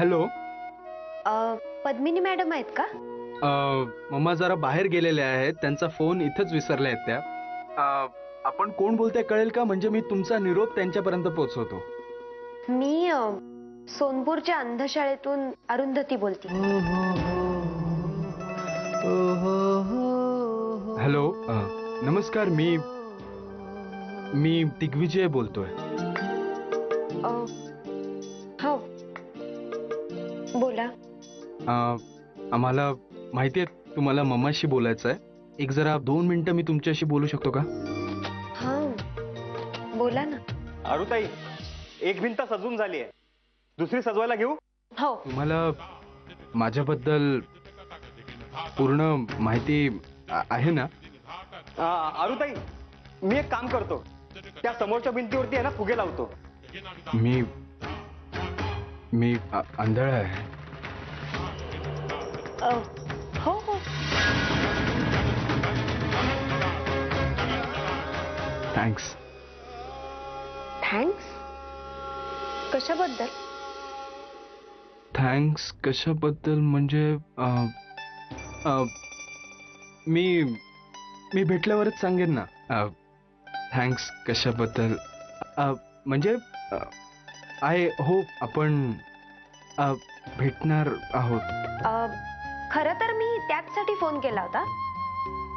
Hello. Padmini madam आहेत का? Mamma जरा बाहेर गेलेले आहेत, त्यांचा फोन इथंच विसरले आहेत त्या. आपण कोण बोलताय कळेल का? म्हणजे मी तुमचा निरोप त्यांच्यापर्यंत पोहोचवतो. मी सोनपूरच्या अंधशाळेतून अरुंधती बोलते. हॅलो. नमस्कार. मी दिग्विजय बोलतोय. हो, बोला. आम्हाला माहिती आहे तुम्हाला मम्माशी बोलायचं आहे. एक जरा 2 मिनिटं मी तुमच्याशी बोलू शकतो का? हां, बोला ना. अरुताई, एक भिंत सजून झाली आहे, दुसरी सजवायला घेऊ? हो. तुम्हाला माझ्याबद्दल पूर्ण माहिती आहे ना? अरुताई, मी एक काम करतो, त्या समोरच्या भिंतीवरती आहे ना फुगे लावतो. मी आंधळा आहे. हो हो. थँक्स. थँक्स कशाबद्दल? थँक्स कशाबद्दल म्हणजे मी भेटल्यावरच सांगेन ना. थँक्स कशाबद्दल म्हणजे आय होप आपण भेटणार आहोत. खरं तर मी त्याचसाठी फोन केला होता.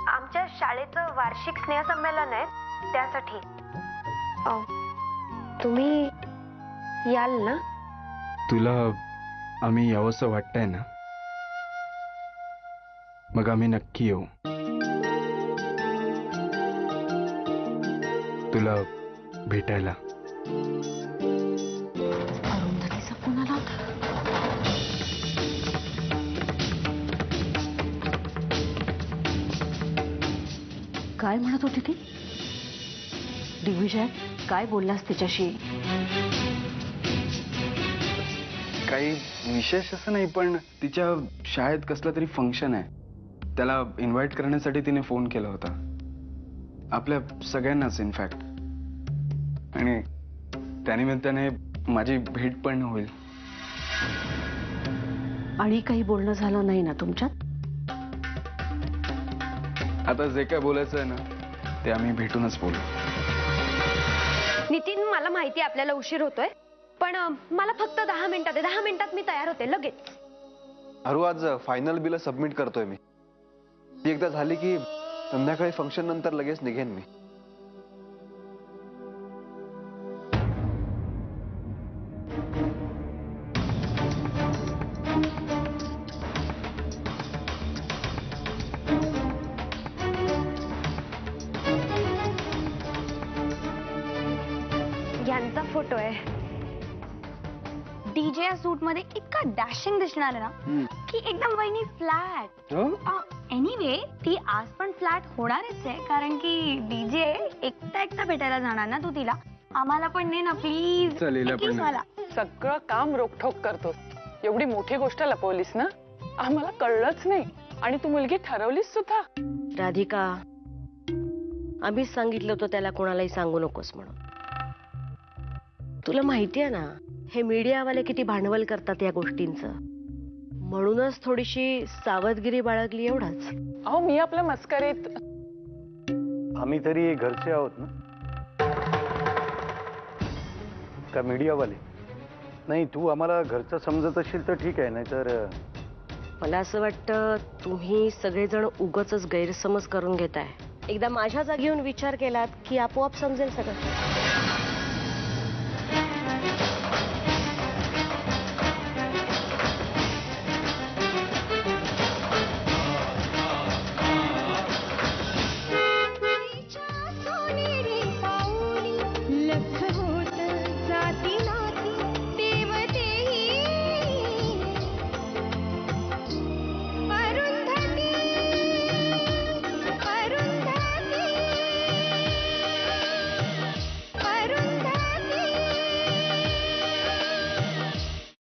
आमच्या शाळेचं वार्षिक स्नेहसंमेलन आहे, त्यासाठी. तुम्ही याल ना? तुला आम्ही यावंसं वाटतंय ना? मग आम्ही नक्की येऊ. तुला भेटायला. अरुंधतीचा फोन आला होता. काय म्हणत होती ती? दिग्विजय, काय बोललास तिच्याशी? काही विशेष असं नाही, पण तिच्या शाळेत कसलं तरी फंक्शन आहे, त्याला इन्व्हाइट करण्यासाठी तिने फोन केला होता. आपल्या सगळ्यांनाच इनफॅक्ट. आणि त्यानिमित्ताने माझी भेट पण होईल. आणि काही बोलणं झालं नाही ना तुमच्यात? आता जे काय बोलायचं आहे ना, ते आम्ही भेटूनच बोलू. नितीन, मला माहिती आहे आपल्याला उशीर होतोय, पण मला फक्त 10 मिनिटात आहे. 10 मिनिटात मी तयार होते लगेच. अरू, आज फायनल बिल सबमिट करतोय मी. ती एकदा झाली की संध्याकाळी फंक्शन नंतर लगेच निघेन मी. यांचा फोटो आहे. डीजे या सूट मध्ये इतका डॅशिंग दिसणार आहे ना की एकदम वहिनी फ्लॅट. एनिवे, ती आज पण फ्लॅट होणारच आहे, कारण की डीजे एकटा भेटायला जाणार ना तू तिला. आम्हाला पण ने ना प्लीज. मला सगळं काम रोखठोक करतो. एवढी मोठी गोष्ट लपवलीस ना, आम्हाला कळलंच नाही. आणि तू मुलगी ठरवलीस सुद्धा. राधिका, आम्हीच सांगितलं होतं त्याला कोणालाही सांगू नकोस म्हणून. तुला माहिती आहे ना, हे मीडियावाले किती भांडवल करतात या गोष्टींचं. म्हणूनच थोडीशी सावधगिरी बाळगली, एवढाच. अहो, मी आपल्या मस्करीत. आम्ही तरी घरचे आहोत ना, का मीडियावाले? नाही, तू आम्हाला घरचं समजत असेल तर ठीक आहे, नाहीतर. मला असं वाटतं तुम्ही सगळेजण उगाचच गैरसमज करून घेताय. एकदा माझ्या जागी येऊन विचार केलात की आपोआप समजेल सगळं.